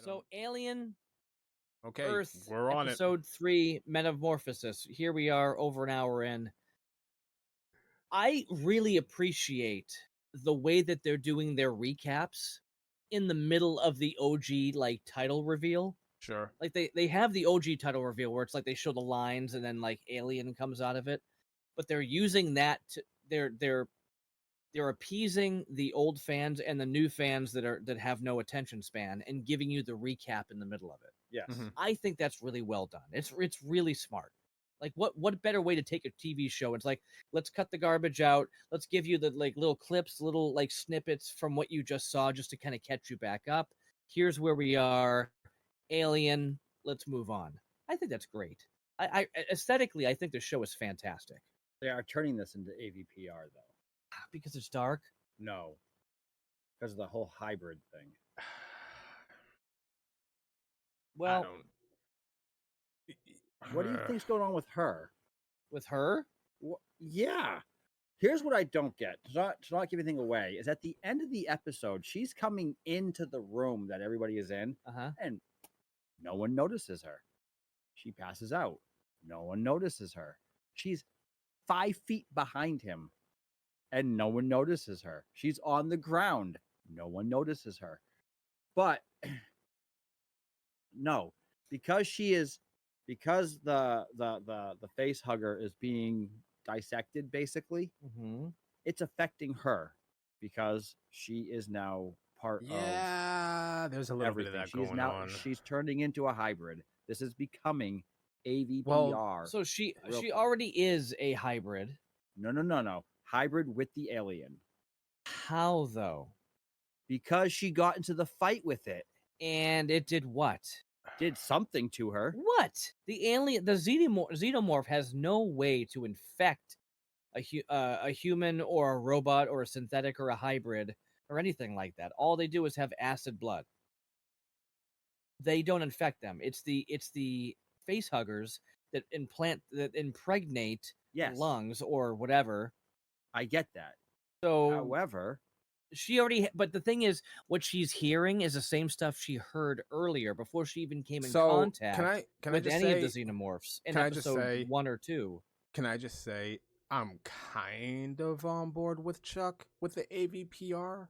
So, Alien Okay, Earth, we're on episode 3, Metamorphosis. Here we are, over an hour in. I really appreciate the way that they're doing their recaps in the middle of the OG like title reveal. Sure. Like they have the OG title reveal where it's like they show the lines and then like Alien comes out of it, but they're using that to they're appeasing the old fans and the new fans that have no attention span and giving you the recap in the middle of it. Yes. Mhm. I think that's really well done. It's really smart. Like what better way to take a TV show? It's like, let's cut the garbage out. Let's give you the like little clips, little like snippets from what you just saw just to kind of catch you back up. Here's where we are. Alien, let's move on. I think that's great. I aesthetically, I think the show is fantastic. They are turning this into AVPR, though. Because it's dark? No. Because of the whole hybrid thing. Well, What do you think's going on with her? with her? Yeah. Here's what I don't get. To not give anything away, is at the end of the episode, she's coming into the room that everybody is in, and no one notices her. She passes out. No one notices her. She's 5 feet behind him, and no one notices her. She's on the ground. No one notices her. But no, because the face hugger is being dissected, basically, it's affecting her because she is now part of there's a little everything. bit of that going on. She's turning into a hybrid. This is becoming AVPR. So she already is a hybrid. No. Hybrid with the alien. How though? Because she got into the fight with it. And it did what? Did something to her. What? The alien, the xenomorph has no way to infect a human or a robot or a synthetic or a hybrid or anything like that. All they do is have acid blood. They don't infect them. It's the face huggers that impregnate lungs or whatever. I get that. So, however, she already. But the thing is, what she's hearing is the same stuff she heard earlier before she even came in contact with any of the xenomorphs in episode 1 or 2. Can I just say I'm kind of on board with Chuck with the AVPR?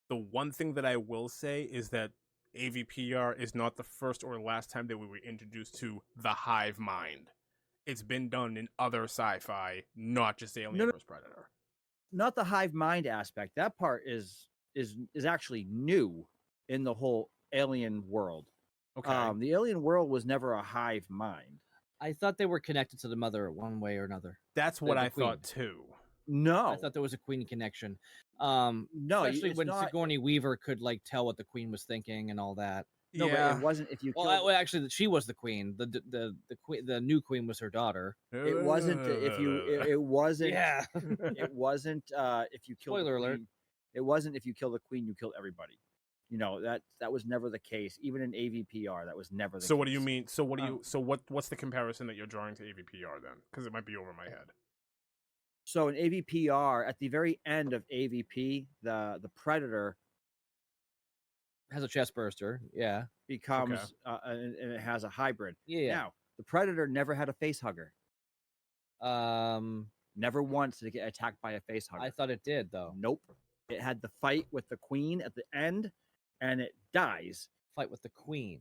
The one thing that I will say is that AVPR is not the first or last time that we were introduced to the hive mind. It's been done in other sci-fi, not just Alien vs. Predator. Not the hive mind aspect. That part is actually new in the whole alien world. Okay. The alien world was never a hive mind. I thought they were connected to the mother one way or another. That's what I thought too. No, I thought there was a queen connection. No, especially when Sigourney Weaver could like tell what the queen was thinking and all that. No, but it wasn't. If you actually, she was the queen. The queen, the new queen was her daughter. It wasn't. It wasn't. Yeah. It wasn't. If you kill. Spoiler alert. It wasn't. If you kill the queen, you kill everybody. You know that was never the case. Even in AVPR, that was never the case. So what do you mean? So what do you? So what's the comparison that you're drawing to AVPR then? Because it might be over my head. So in AVPR, at the very end of AVP, the Predator has a chest burster, becomes and it has a hybrid. Yeah. Now the Predator never had a face hugger. Never once did it get attacked by a face hugger. I thought it did though. Nope. It had the fight with the queen at the end, and it dies. Fight with the queen.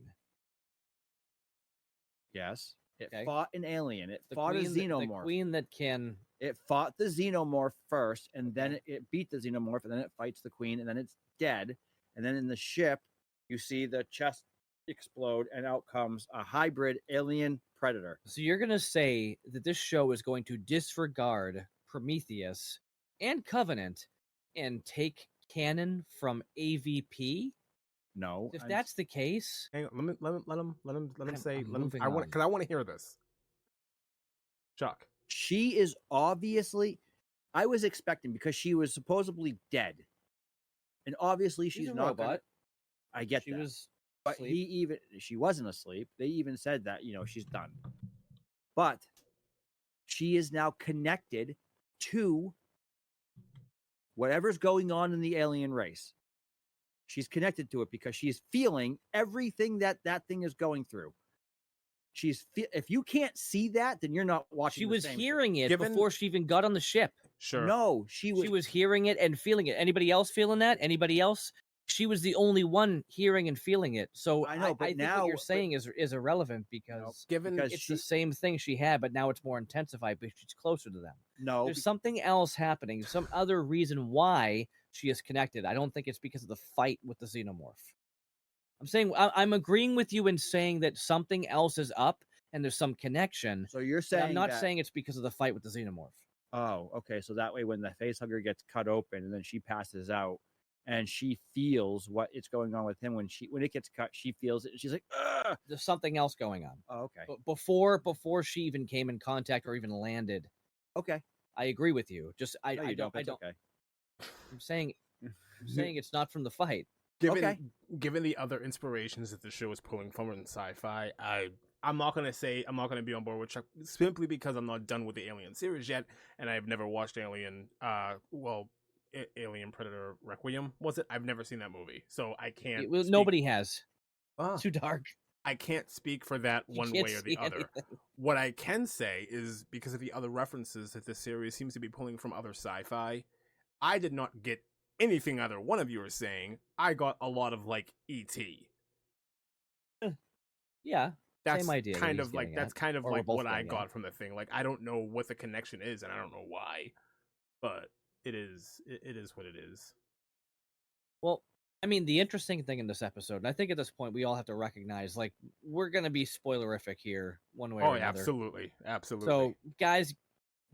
Yes. It fought an alien. It fought a queen, xenomorph. The queen that can. It fought the xenomorph first, and then it beat the xenomorph, and then it fights the queen, and then it's dead. And then in the ship, you see the chest explode, and out comes a hybrid alien predator. So you're going to say that this show is going to disregard Prometheus and Covenant and take canon from AVP? No. If that's the case, hang on, let him say. I want to hear this. Chuck. She is obviously. I was expecting because she was supposedly dead, and obviously she's a not. Robot. I get she that. was. But asleep. she wasn't asleep. They even said that, she's done. But she is now connected to whatever's going on in the alien race. She's connected to it because she's feeling everything that thing is going through. If you can't see that, then you're not watching. She was hearing it before she even got on the ship. Sure. No, she was hearing it and feeling it. Anybody else feeling that? Anybody else? She was the only one hearing and feeling it. So I know, but think now what you're saying is irrelevant because it's the same thing she had, but now it's more intensified because she's closer to them. No, there's something else happening, some other reason why she is connected. I don't think it's because of the fight with the xenomorph. I'm agreeing with you in saying that something else is up and there's some connection. So you're saying I'm not saying it's because of the fight with the xenomorph. Oh, okay. So that way, when the facehugger gets cut open and then she passes out, and she feels what is going on with him when it gets cut, she feels it. And she's like, ugh! There's something else going on. Oh, okay. But before she even came in contact or even landed. Okay. I agree with you. Just I don't. Okay. I'm saying it's not from the fight. Given the other inspirations that the show is pulling from in sci-fi, I'm not gonna be on board with Chuck simply because I'm not done with the Alien series yet, and I've never watched Alien. Alien Predator Requiem, was it? I've never seen that movie, so I can't. Nobody has. It's too dark. I can't speak for that one way or the other. Anything. What I can say is because of the other references that this series seems to be pulling from other sci-fi, I did not get anything either one of you are saying. I got a lot of like E.T. Yeah. That's same idea. That's kind of like what I got from the thing. Like I don't know what the connection is, and I don't know why, but it is what it is. Well, I mean, the interesting thing in this episode, and I think at this point we all have to recognize, like, we're gonna be spoilerific here, one way or another. Absolutely. So, guys,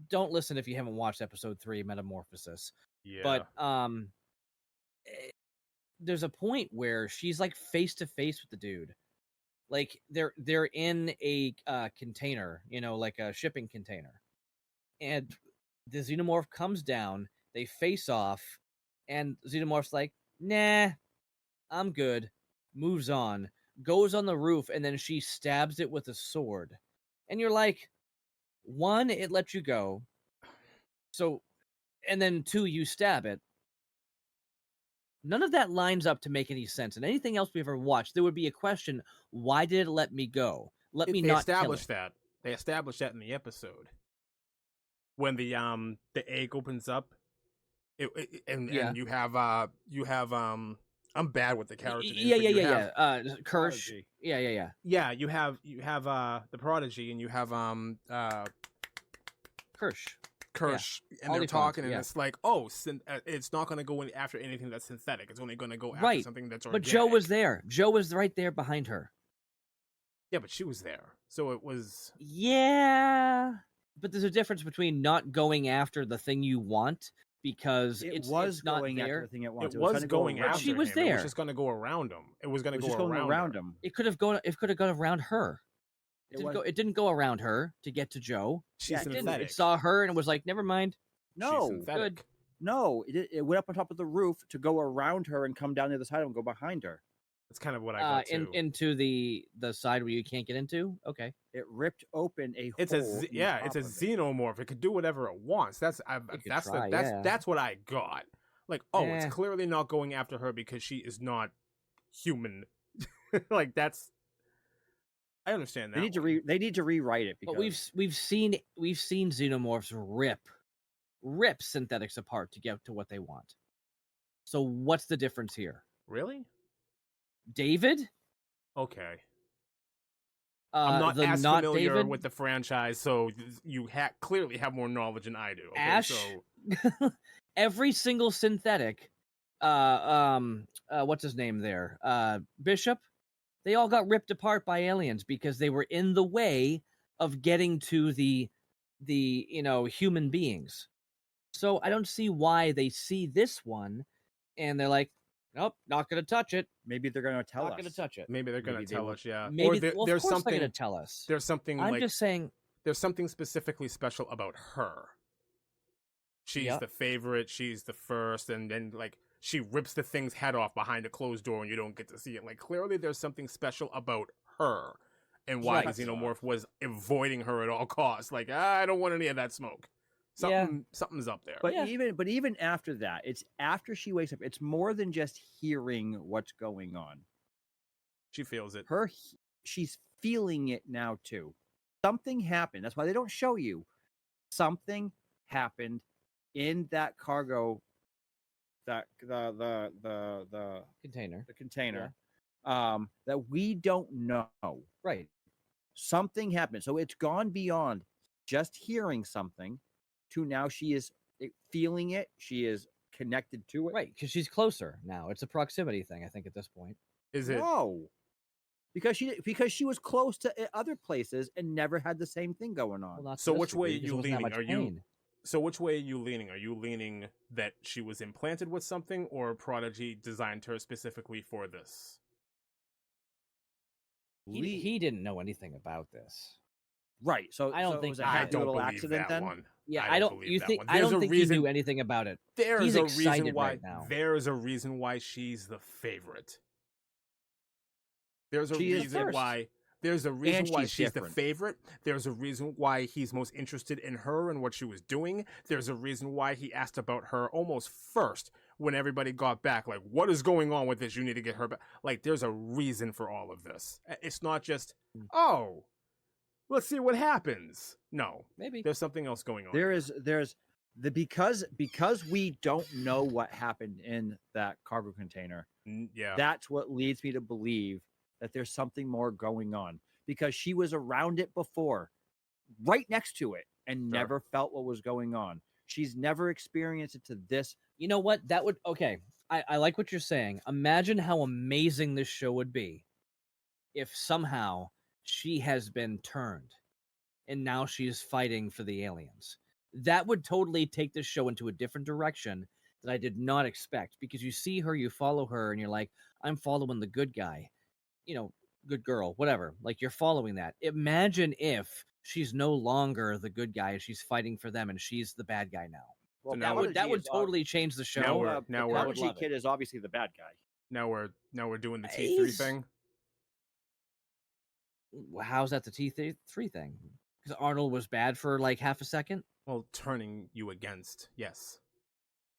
don't listen if you haven't watched episode 3, Metamorphosis. Yeah. But there's a point where she's like face to face with the dude. Like they're in a container, like a shipping container, and the xenomorph comes down. They face off, and xenomorph's like, "Nah, I'm good." Moves on, goes on the roof, and then she stabs it with a sword. And you're like, one, it lets you go. So, and then two, you stab it. None of that lines up to make any sense. And anything else we ever watched, there would be a question: why did it let me go? Let me not kill it. They established that in the episode when the egg opens up, and you have I'm bad with the character names. Yeah. Kirsch. Yeah. Yeah, you have the Prodigy, and you have Kirsch, and they're talking, and it's like, it's not going to go after anything that's synthetic. It's only going to go after something that's organic. But Joe was there. Joe was right there behind her. Yeah, but she was there, so it was. Yeah, but there's a difference between not going after the thing you want because it's not going there. After the thing it wants. It was going after. She was him. there. It was just going to go around him. It was going to go around him. It could have gone. It could have gone around her. It didn't go around her to get to Joe. She's synthetic. It saw her and it was like, never mind. No, good. No, it went up on top of the roof to go around her and come down the other side and go behind her. That's kind of what I got too. Into the side where you can't get into. Okay. It ripped open a hole. It's a xenomorph. It could do whatever it wants. That's what I got. Like, it's clearly not going after her because she is not human. Like that's. I understand that. They need to rewrite it because but we've seen xenomorphs rip synthetics apart to get to what they want. So what's the difference here? Really? David? Okay. I'm not as familiar with the franchise, so you clearly have more knowledge than I do. Okay, Ash, so every single synthetic, what's his name there? Bishop. They all got ripped apart by aliens because they were in the way of getting to the human beings. So I don't see why they see this one and they're like, nope, not going to touch it. Maybe they're going to tell us. Not going to touch it. Maybe they're going to tell us, yeah. Maybe, there's something something going to tell us. There's something. I'm just saying. There's something specifically special about her. She's the favorite. She's the first, and then like she rips the thing's head off behind a closed door, and you don't get to see it. Like clearly, there's something special about her, and why the xenomorph was avoiding her at all costs. Like I don't want any of that smoke. Something's up there. But even after that, it's after she wakes up. It's more than just hearing what's going on. She feels it. She's feeling it now too. Something happened. That's why they don't show you. Something happened in that cargo, that the container, that we don't know. Right. Something happened. So it's gone beyond just hearing something to now she is feeling it. She is connected to it. Right, because she's closer now. It's a proximity thing, I think, at this point. Is it? No. Because she was close to other places and never had the same thing going on. Well, so which way are you leaning? So which way are you leaning? Are you leaning that she was implanted with something, or Prodigy designed her specifically for this? He didn't know anything about this. Right. So I don't think it was a little accident then. One. Yeah, I don't think he knew anything about it. There's a reason why right now. There's a reason why she's the favorite. There's a reason why she's the favorite. There's a reason why he's most interested in her and what she was doing. There's a reason why he asked about her almost first when everybody got back. Like, what is going on with this? You need to get her back. Like, there's a reason for all of this. It's not just, oh, let's see what happens. No, maybe there's something else going on. Because we don't know what happened in that cargo container. Yeah, that's what leads me to believe that there's something more going on, because she was around it before, right next to it, and never felt what was going on. She's never experienced it to this. You know what? I like what you're saying. Imagine how amazing this show would be if somehow she has been turned and now she's fighting for the aliens. That would totally take this show into a different direction that I did not expect, because you see her, you follow her, and you're like, I'm following the good guy. Good girl, whatever. Like, you're following that. Imagine if she's no longer the good guy, she's fighting for them, and she's the bad guy now. Well, so that would totally change the show. Now Prodigy Kid is obviously the bad guy. Now we're doing the T3 thing. How's that the T3 thing? Because Arnold was bad for like half a second. Well, turning you against, yes.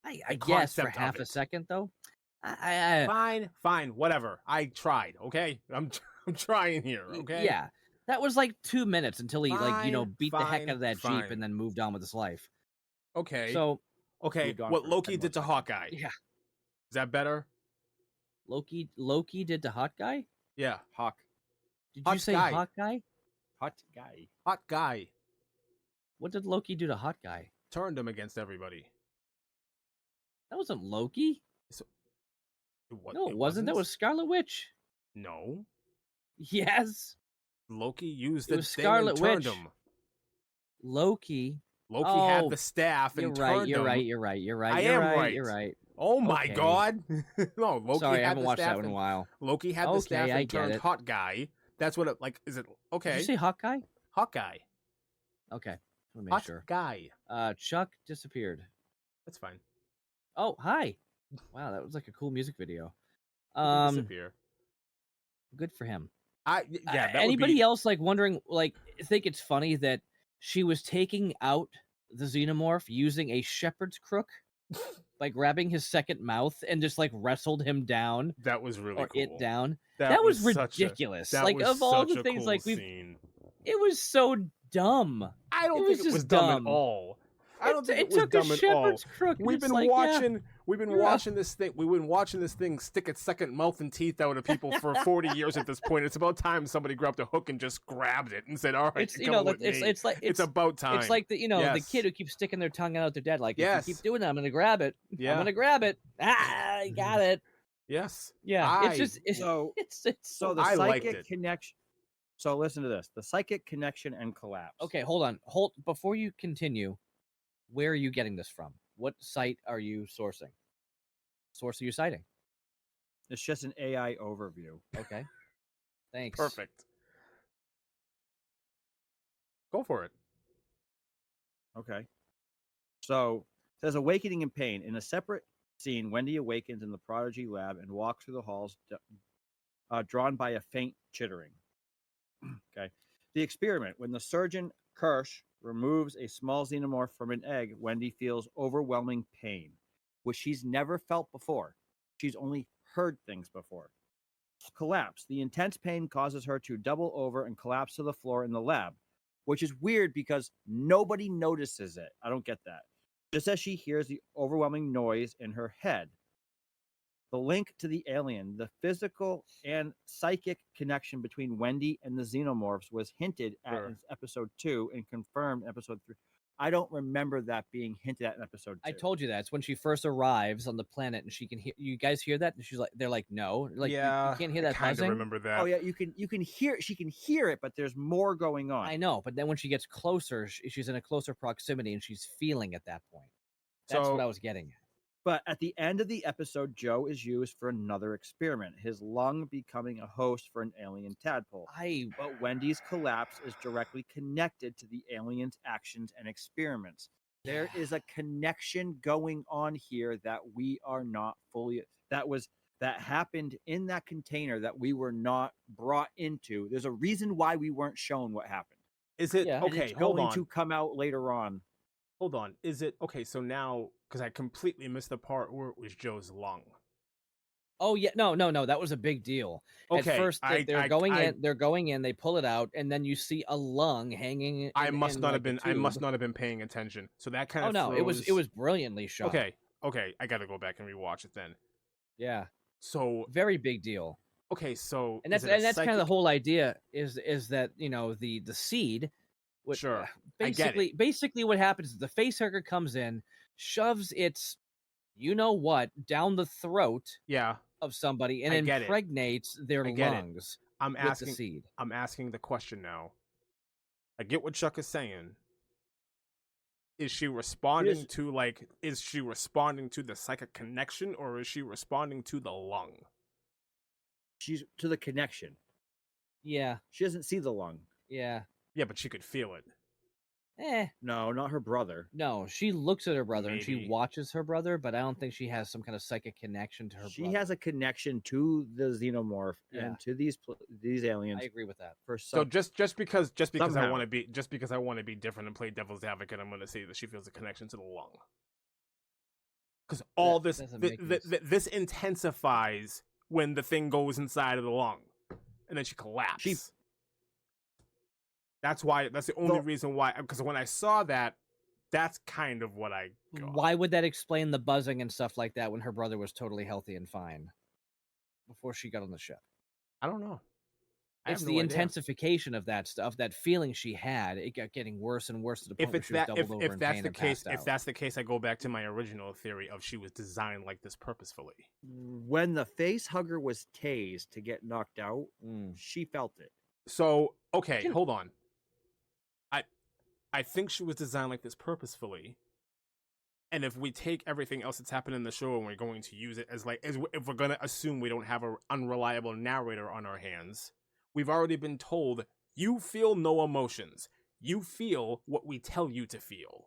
I guess for half a second though. Fine, whatever. I tried. Okay, I'm trying here. Okay. Yeah, that was like 2 minutes until he beat the heck out of that Jeep and then moved on with his life. Okay. So what Loki did to Hawkeye? Yeah. Is that better? Loki did to Hawkeye? Yeah. Did you say Hawkeye? Hot guy. Hot guy. What did Loki do to Hot Guy? Turned him against everybody. That wasn't Loki. No, it wasn't. That was Scarlet Witch. No. Yes. Loki used the thing Scarlet and turned Witch. him. Loki had the staff and turned him. You're right. I am right. You're right. Oh my God! No, Loki. Sorry, I had haven't watched that one in a while. Loki had the staff and turned Hot Guy. That's what it like. Is it okay? Did you say Hot Guy? Hot Guy. Okay, let me make sure. Guy. Chuck disappeared. That's fine. Oh, hi. Wow, that was like a cool music video. Disappear. Good for him. Anybody else wondering, think it's funny that she was taking out the xenomorph using a shepherd's crook, by grabbing his second mouth and just wrestled him down. That was really cool. It down. That was ridiculous. Of all the things, it was so dumb. I don't think it was dumb at all. I don't think it was dumb at all. We've been watching this thing. We've been watching this thing stick its second mouth and teeth out of people for 40 years at this point. It's about time somebody grabbed a hook and just grabbed it and said, "All right, it's about time." It's like the kid who keeps sticking their tongue out their dad. Like, if you keep doing that, I'm gonna grab it. Yeah. I'm gonna grab it. I got it. Yes. Yeah. So the psychic connection. So listen to this: the psychic connection and collapse. Okay, hold on. Before you continue. Where are you getting this from? What site are you sourcing? Source are you citing? It's just an AI overview. Okay. Thanks. Perfect. Go for it. Okay. So it says awakening in pain. In a separate scene, Wendy awakens in the Prodigy lab and walks through the halls, drawn by a faint chittering. Okay. The experiment, when the surgeon Kirsch removes a small xenomorph from an egg, Wendy feels overwhelming pain, which she's never felt before. She's only heard things before. Collapse. The intense pain causes her to double over and collapse to the floor in the lab, which is weird because nobody notices it. I don't get that. Just as she hears the overwhelming noise in her head. The link to the alien, the physical and psychic connection between Wendy and the xenomorphs was hinted at in episode 2 and confirmed in episode 3. I don't remember that being hinted at in episode 2. I told you that. It's when she first arrives on the planet and she can hear. You guys hear that? And she's like, they're like, no, like yeah, you can't hear that I buzzing. Remember that? Oh yeah, you can hear. She can hear it, but there's more going on. I know, but then when she gets closer, she's in a closer proximity and she's feeling at that point. That's what I was getting at. But at the end of the episode, Joe is used for another experiment, his lung becoming a host for an alien tadpole. But Wendy's collapse is directly connected to the alien's actions and experiments. There is a connection going on here that we are not fully that happened in that container that we were not brought into. There's a reason why we weren't shown what happened. Is it okay? Hold on. To come out later on. Hold on. Is it okay? So now, because I completely missed the part where it was Joe's lung. Oh yeah, no. That was a big deal. Okay, at first they're going in. They pull it out, and then you see a lung hanging. I must not have been paying attention. So that kind of. Oh no, it was brilliantly shot. Okay. I got to go back and rewatch it then. Yeah. So very big deal. Okay, so that's kind of the whole idea is that the seed. Sure. Basically, what happens is the facehugger comes in, shoves its, down the throat. Yeah. Of somebody and impregnates their lungs. With the seed. I'm asking the question now. I get what Chuck is saying. Is she responding to the psychic connection, or is she responding to the lung? She's to the connection. Yeah. She doesn't see the lung. Yeah. Yeah, but she could feel it. No, not her brother. No, she looks at her brother and she watches her brother, but I don't think she has some kind of psychic connection to her brother. She has a connection to the xenomorph and to these aliens. I agree with that. So just because I want to be different and play devil's advocate, I'm going to say that she feels a connection to the lung. Because all this intensifies when the thing goes inside of the lung, and then she collapses. That's the only reason why. Because when I saw that, that's kind of what I got. Why would that explain the buzzing and stuff like that when her brother was totally healthy and fine before she got on the ship? I don't know. It's the intensification of that stuff, that feeling she had. It got getting worse and worse to the point where she was doubled over in pain and passed out. If that's the case, I go back to my original theory of she was designed like this purposefully. When the face hugger was tased to get knocked out, she felt it. So okay, hold on. I think she was designed like this purposefully. And if we take everything else that's happened in the show and we're going to use it as if we're going to assume we don't have an unreliable narrator on our hands, we've already been told you feel no emotions. You feel what we tell you to feel.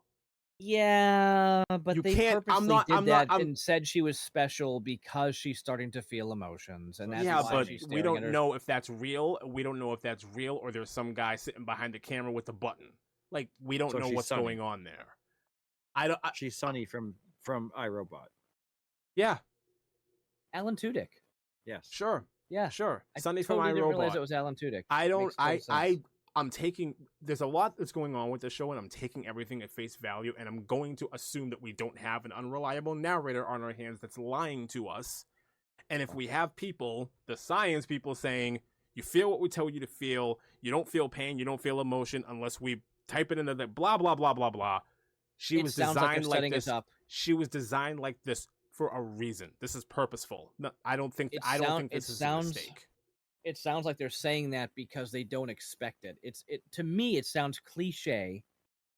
Yeah, but they purposely did that and said she was special because she's starting to feel emotions, and that's why she's staring we don't know if that's real. We don't know if that's real or there's some guy sitting behind the camera with a button. Like we don't know what's going on there. She's Sunny from iRobot. Yeah, Alan Tudyk. Yes, sure. Yeah, sure. Sunny from iRobot. I didn't realize it was Alan Tudyk. I'm taking. There's a lot that's going on with the show, and I'm taking everything at face value, and I'm going to assume that we don't have an unreliable narrator on our hands that's lying to us. And if we have people, the science people, saying you feel what we tell you to feel, you don't feel pain, you don't feel emotion unless we type it into the blah blah blah blah blah. She was designed like this. She was designed like this for a reason. This is purposeful. No, I don't think this is a mistake. It sounds like they're saying that because they don't expect it. To me, it sounds cliche,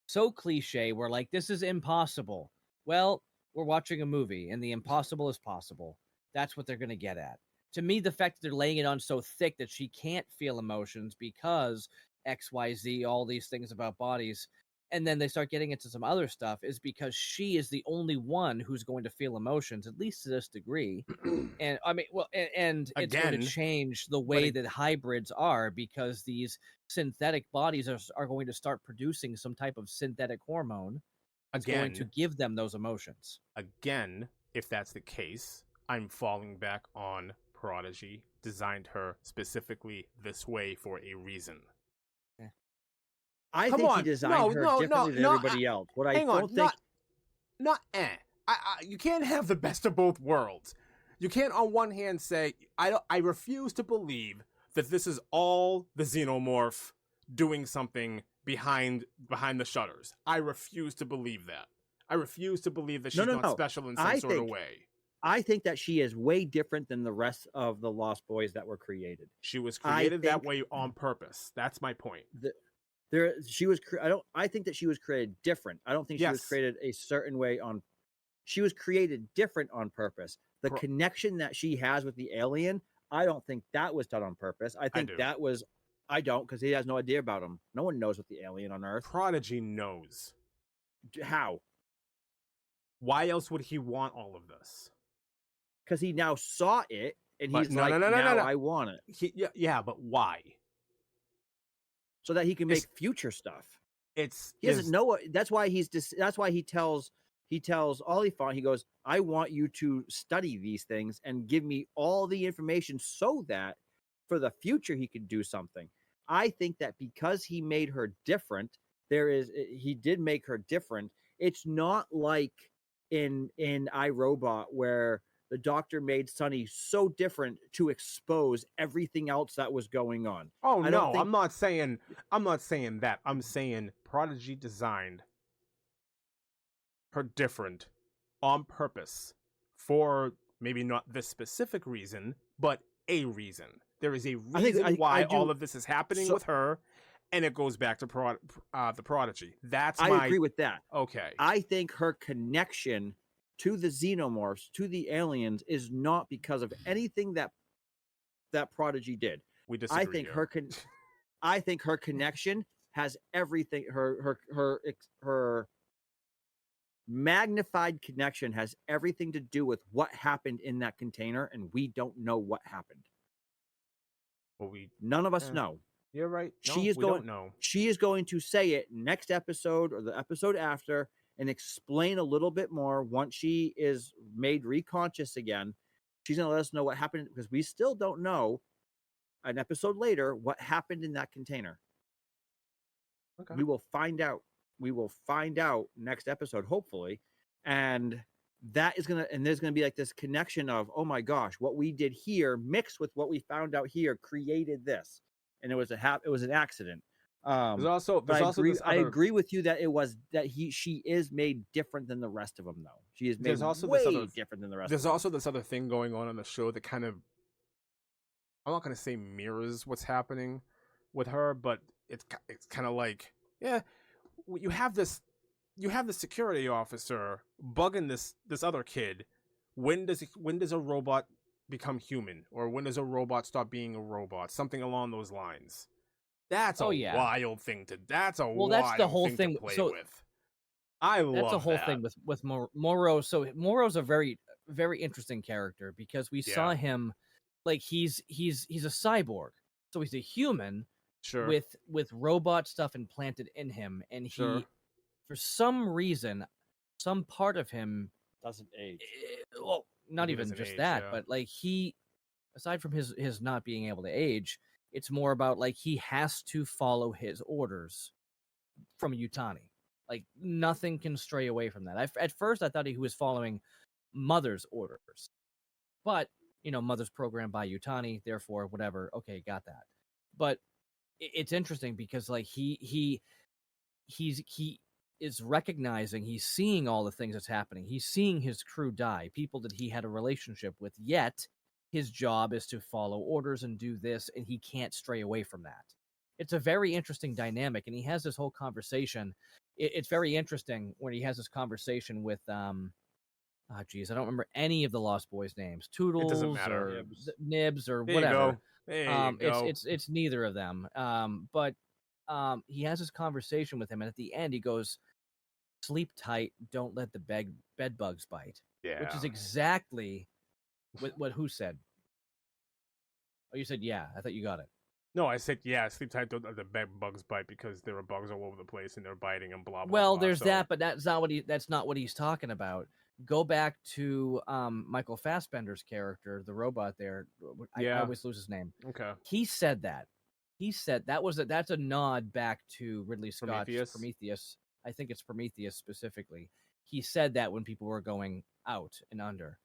so cliche. We're like, this is impossible. Well, we're watching a movie, and the impossible is possible. That's what they're going to get at. To me, the fact that they're laying it on so thick that she can't feel emotions because XYZ, all these things about bodies, and then they start getting into some other stuff, is because she is the only one who's going to feel emotions, at least to this degree. And I mean, well, and it's going to Again, change the way that hybrids are, because these synthetic bodies are going to start producing some type of synthetic hormone that's going to give them those emotions. Again, if that's the case, I'm falling back on Prodigy designed her specifically this way for a reason. I think he designed her differently than everybody else. What I don't think... You can't have the best of both worlds. You can't on one hand say, I refuse to believe that this is all the Xenomorph doing something behind the shutters. I refuse to believe that. I refuse to believe that she's not special in some sort of way. I think that she is way different than the rest of the Lost Boys that were created. She was created that way on purpose. That's my point. I think that she was created different. I don't think she was created a certain way she was created different on purpose. The connection that she has with the alien, I don't think that was done on purpose. I think that was... I don't, because he has no idea about him. No one knows what the alien on Earth. Prodigy knows. How? Why else would he want all of this? Because he now saw it, and he's no, I want it. But why? So that he can make future stuff. He doesn't know. That's why he tells Oliphant, he goes, I want you to study these things and give me all the information so that for the future he could do something. I think that because he made her different, he did make her different. It's not like in iRobot where the doctor made Sonny so different to expose everything else that was going on. Oh, no, I'm not saying that. I'm saying Prodigy designed her different on purpose for maybe not this specific reason, but a reason. There is a reason why all of this is happening with her, and it goes back to the Prodigy. I agree with that. Okay. I think her connection to the Xenomorphs, to the aliens, is not because of anything that Prodigy did. We disagree. I think her connection has everything. Her magnified connection has everything to do with what happened in that container, and we don't know what happened. Well, none of us know. You're right. No, we don't know. She is going to say it next episode or the episode after and explain a little bit more once she is made reconscious again. She's going to let us know what happened, because we still don't know an episode later what happened in that container. Okay. We will find out. We will find out next episode, hopefully. And there's going to be like this connection of, oh my gosh, what we did here mixed with what we found out here created this. And it was an accident. I agree with you that she is made different than the rest of them, though. She is made way different than the rest. There's also this other thing going on the show that kind of, I'm not going to say mirrors what's happening with her, but it's kind of like, you have the security officer bugging this other kid. When does a robot become human, or when does a robot stop being a robot? Something along those lines. That's a wild thing to. That's the whole thing to play with. That's the whole thing with Morrow. So Morrow's a very, very interesting character, because we saw him like he's a cyborg, so he's a human with robot stuff implanted in him, and he for some reason, some part of him doesn't age. Well, not even just that, but like he, aside from his not being able to age, it's more about like he has to follow his orders from Yutani. Like nothing can stray away from that. At first, I thought he was following Mother's orders, but Mother's programmed by Yutani, therefore whatever. Okay, got that. But it's interesting because like he is recognizing, he's seeing all the things that's happening. He's seeing his crew die, people that he had a relationship with, yet his job is to follow orders and do this, and he can't stray away from that. It's a very interesting dynamic, and he has this whole conversation. It's very interesting when he has this conversation with, I don't remember any of the Lost Boys' names. Toodles, it doesn't matter. Or Nibs, or there whatever. There you go. It's neither of them. But he has this conversation with him, and at the end he goes, "Sleep tight, don't let the bed bugs bite." Yeah. Which is exactly what who said. Oh, you said yeah. I thought you got it. No, I said yeah. Sleep tight, don't let the bed bugs bite because there are bugs all over the place and they're biting and blah blah. Well, blah. there's So, that, but that's not what he's talking about. Go back to Michael Fassbender's character, the robot there. I Yeah. always lose his name. Okay. He said that. He said that's a nod back to Ridley Scott's Prometheus. I think it's Prometheus specifically. He said that when people were going out and under.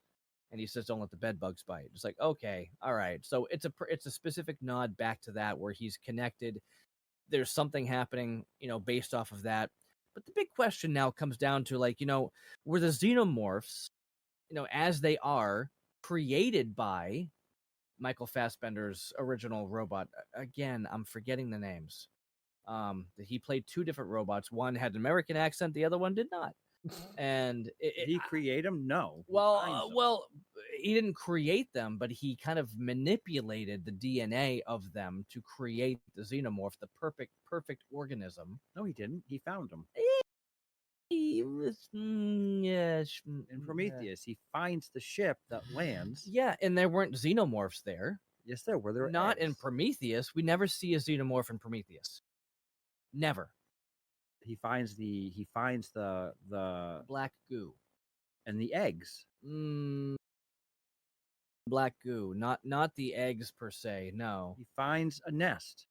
And he says, "Don't let the bed bugs bite." It's like, okay, all right. So it's a specific nod back to that where he's connected. There's something happening, based off of that. But the big question now comes down to were the xenomorphs, as they are created by Michael Fassbender's original robot. Again, I'm forgetting the names. He played two different robots. One had an American accent, the other one did not. And did he create them? No. Well, he didn't create them, but he kind of manipulated the DNA of them to create the xenomorph, the perfect organism. No, he didn't. He found them. He was, yes. In Prometheus, he finds the ship that lands. Yeah, and there weren't xenomorphs there. Yes, there were. There were not eggs. in Prometheus. We never see a xenomorph in Prometheus. Never. He finds the black goo and the eggs. Black goo, not the eggs per se. No, he finds a nest.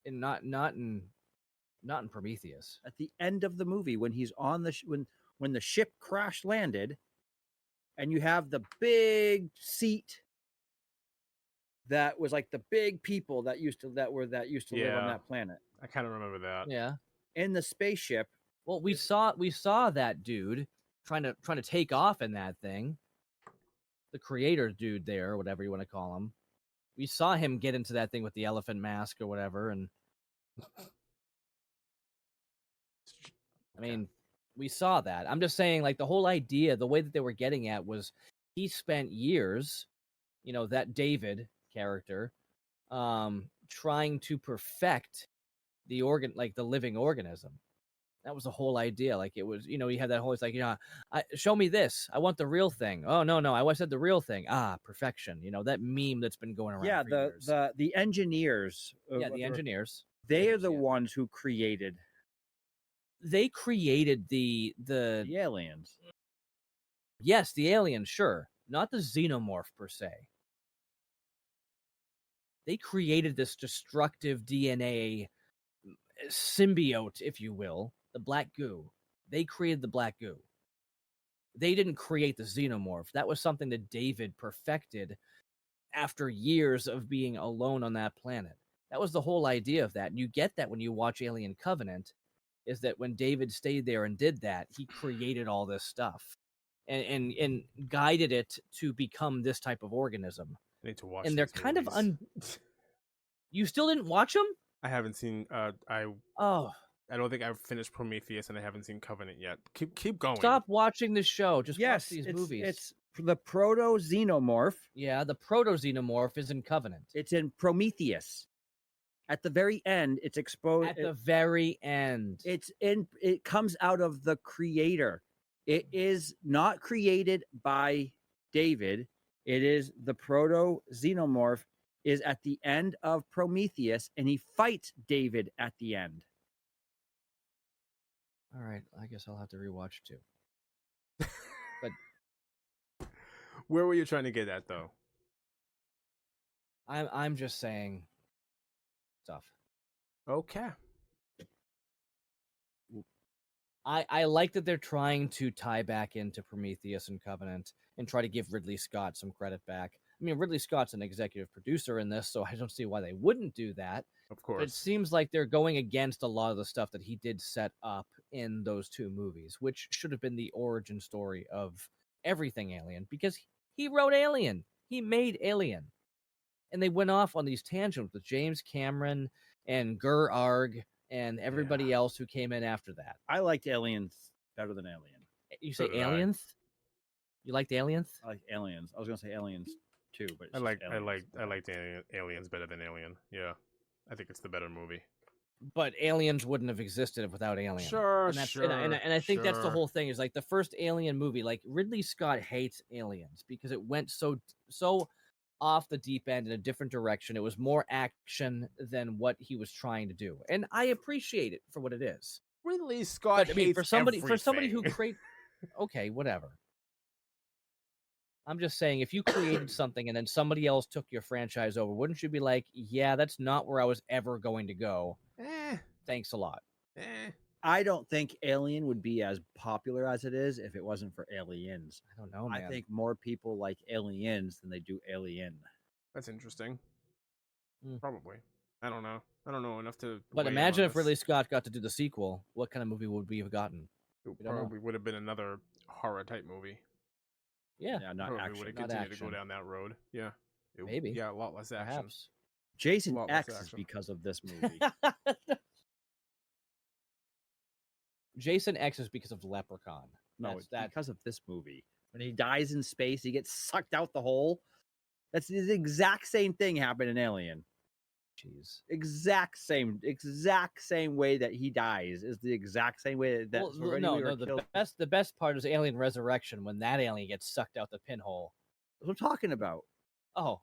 And not in Prometheus. At the end of the movie, when he's on the when the ship crash landed, and you have the big seat that was like the big people that used to live on that planet. I kind of remember that. Yeah. In the spaceship. Well, we saw that dude trying to take off in that thing. The creator dude there, or whatever you want to call him. We saw him get into that thing with the elephant mask or whatever, and I mean, we saw that. I'm just saying, like, the whole idea, the way that they were getting at was he spent years, that David character, trying to perfect the the living organism. That was the whole idea. Like, it was, you had that whole, it's like, show me this. I want the real thing. Oh, no, I said the real thing. Perfection. That meme that's been going around. Yeah, for years. the engineers. Yeah, the engineers. They are the ones who created. They created the aliens. Yes, the aliens, sure. Not the xenomorph per se. They created this destructive DNA symbiote, if you will, the black goo. They created the black goo. They didn't create the xenomorph. That was something that David perfected after years of being alone on that planet. That was the whole idea of that. And you get that when you watch Alien Covenant, is that when David stayed there and did that, he created all this stuff and guided it to become this type of organism. I need to watch. And they're kind of You still didn't watch them? I haven't seen. I don't think I've finished Prometheus, and I haven't seen Covenant yet. Keep going. Stop watching this show. Just watch these movies. It's the proto-xenomorph. Yeah, the proto-xenomorph is in Covenant. It's in Prometheus. At the very end, it's exposed. At the very end. It comes out of the creator. It is not created by David. It is the proto-xenomorph is at the end of Prometheus, and he fights David at the end. All right, I guess I'll have to rewatch too. But where were you trying to get at, though? I'm just saying stuff. Okay. I like that they're trying to tie back into Prometheus and Covenant and try to give Ridley Scott some credit back. I mean, Ridley Scott's an executive producer in this, so I don't see why they wouldn't do that. Of course. But it seems like they're going against a lot of the stuff that he did set up in those two movies, which should have been the origin story of everything Alien, because he wrote Alien. He made Alien. And they went off on these tangents with James Cameron and Gur Arg and everybody else who came in after that. I liked Aliens better than Alien. You say Aliens? You liked Aliens? I like Aliens. I was going to say Aliens too, but it's I just like Aliens. I liked Aliens better than Alien. Yeah, I think it's the better movie. But Aliens wouldn't have existed without Alien. Sure, and that's and I think that's the sure. whole thing. Is like the first Alien movie. Like Ridley Scott hates Aliens because it went so off the deep end in a different direction. It was more action than what he was trying to do, and I appreciate it for what it is. Ridley Scott But I mean, hates for somebody who everything. create, okay, whatever. I'm just saying, if you created something and then somebody else took your franchise over, wouldn't you be like, yeah, that's not where I was ever going to go? Thanks a lot. I don't think Alien would be as popular as it is if it wasn't for Aliens. I don't know, man. I think more people like Aliens than they do Alien. That's interesting. Probably. I don't know. I don't know enough to. But imagine if Ridley Scott got to do the sequel. What kind of movie would we have gotten? It probably would have been another horror type movie. Yeah, not probably action. would have Not continued action. to go down that road. Yeah, maybe. Yeah, a lot less action. Perhaps. Jason X is because of this movie. Jason X is because of Leprechaun. No, it's because of this movie. When he dies in space, he gets sucked out the hole. That's the exact same thing happened in Alien. Jeez. Exact same way that he dies is the exact same way that. The best part is Alien Resurrection when that alien gets sucked out the pinhole. That's what I'm talking about. Oh,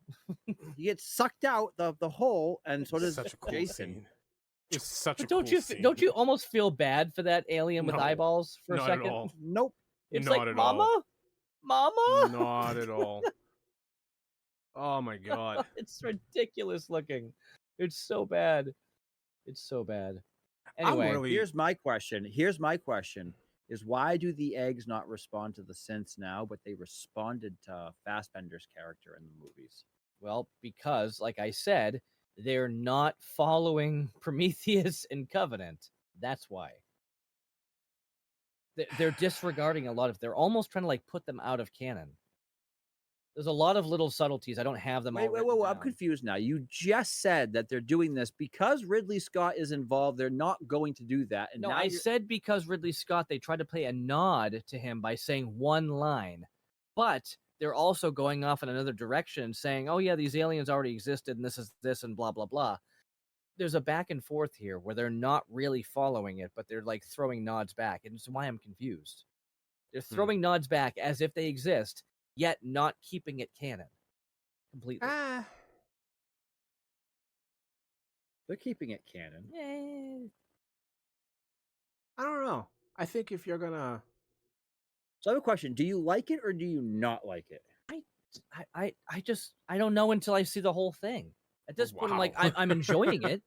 he gets sucked out the hole, and so does such a cool Jason. Scene. It's such but a cool scene. Don't you almost feel bad for that alien with eyeballs for a second? Not at all. Nope. It's not like, at Mama? all. Mama? Not at all. Oh my god. It's ridiculous looking. It's so bad. It's so bad. Anyway, here's my question. Is why do the eggs not respond to the synths now, but they responded to Fassbender's character in the movies? Well, because, like I said, they're not following Prometheus and Covenant. That's why. They're disregarding a lot of... They're almost trying to, like, put them out of canon. There's a lot of little subtleties. I don't have them all written down. I'm confused now. You just said that they're doing this because Ridley Scott is involved. They're not going to do that. And no, now I said because Ridley Scott, they tried to play a nod to him by saying one line. But they're also going off in another direction saying, oh, yeah, these aliens already existed and this is this and blah, blah, blah. There's a back and forth here where they're not really following it, but they're like throwing nods back. And it's why I'm confused. They're throwing nods back as if they exist, yet not keeping it canon completely. They're keeping it canon. I don't know. I think if you're gonna... So I have a question. Do you like it or do you not like it? I don't know until I see the whole thing. At this point, I'm like, I'm enjoying it.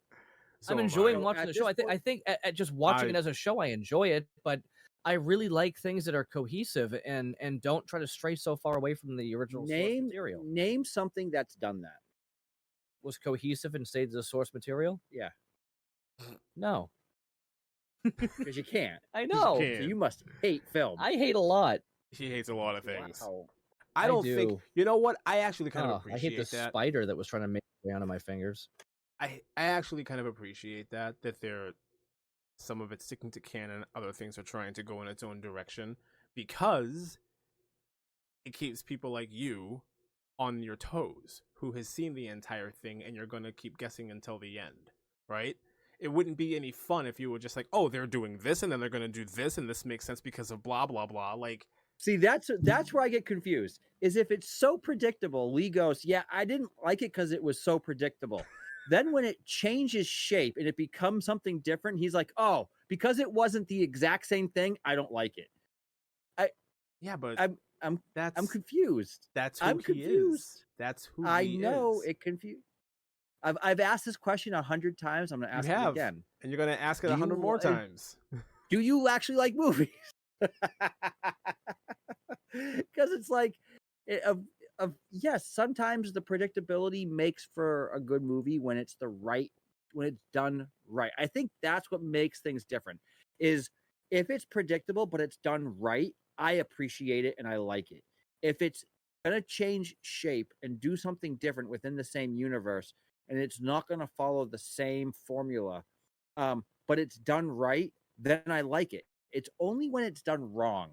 I'm enjoying watching the show. I think at just watching it as a show, I enjoy it, but I really like things that are cohesive and don't try to stray so far away from the original source material. Name something that's done that. Was cohesive and stayed the source material? Yeah. No. Because you can't. I know. So you must hate film. I hate a lot. He hates a lot of things. Wow. I don't think... You know what? I actually kind of appreciate that. I hate the spider that was trying to make way onto my fingers. I actually kind of appreciate that they're... Some of it's sticking to canon, other things are trying to go in its own direction, because it keeps people like you on your toes, who has seen the entire thing, and you're going to keep guessing until the end, right? It wouldn't be any fun if you were just like, oh, they're doing this, and then they're going to do this, and this makes sense because of blah, blah, blah. Like, see, that's where I get confused, is if it's so predictable, Lee goes, yeah, I didn't like it because it was so predictable. Then when it changes shape and it becomes something different, he's like, oh, because it wasn't the exact same thing, I don't like it. I'm confused. That's who I'm confused. Is. That's who I he know is. It confused. I've asked this question 100 times. I'm going to ask it again. And you're going to ask it 100 more times. Do you actually like movies? Because it's like, yes, sometimes the predictability makes for a good movie when it's done right. I think that's what makes things different, is if it's predictable but it's done right, I appreciate it and I like it. If it's going to change shape and do something different within the same universe and it's not going to follow the same formula, but it's done right, then I like it. It's only when it's done wrong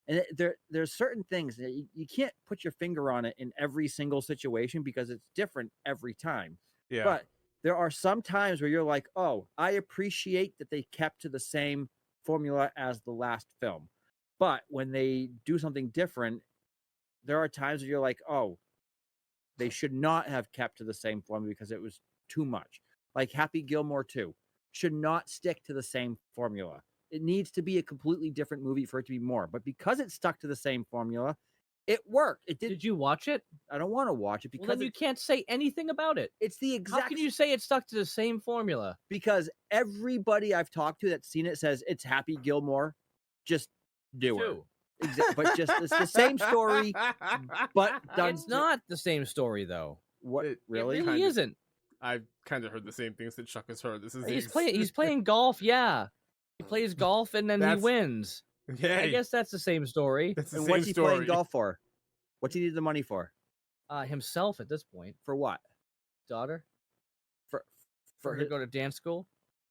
And there's certain things that you can't put your finger on it in every single situation because it's different every time. Yeah. But there are some times where you're like, oh, I appreciate that they kept to the same formula as the last film. But when they do something different, there are times where you're like, oh, they should not have kept to the same formula because it was too much. Like Happy Gilmore 2 should not stick to the same formula. It needs to be a completely different movie for it to be more. But because it stuck to the same formula, it worked. It Did you watch it? I don't want to watch it because well, then you can't say anything about it. It's the exact. How can you say it stuck to the same formula? Because everybody I've talked to that's seen it says it's Happy Gilmore. Just do it. But just it's the same story, but done. It's not the same story though. What really? It really isn't. I've kind of heard the same things that Chuck has heard. This is he's playing golf. Yeah, he plays golf and then he wins. Yeah, I guess that's the same story. That's the and same what's he story. playing golf for? What's he need the money for? Himself at this point. For what? Daughter. For her to go to dance school.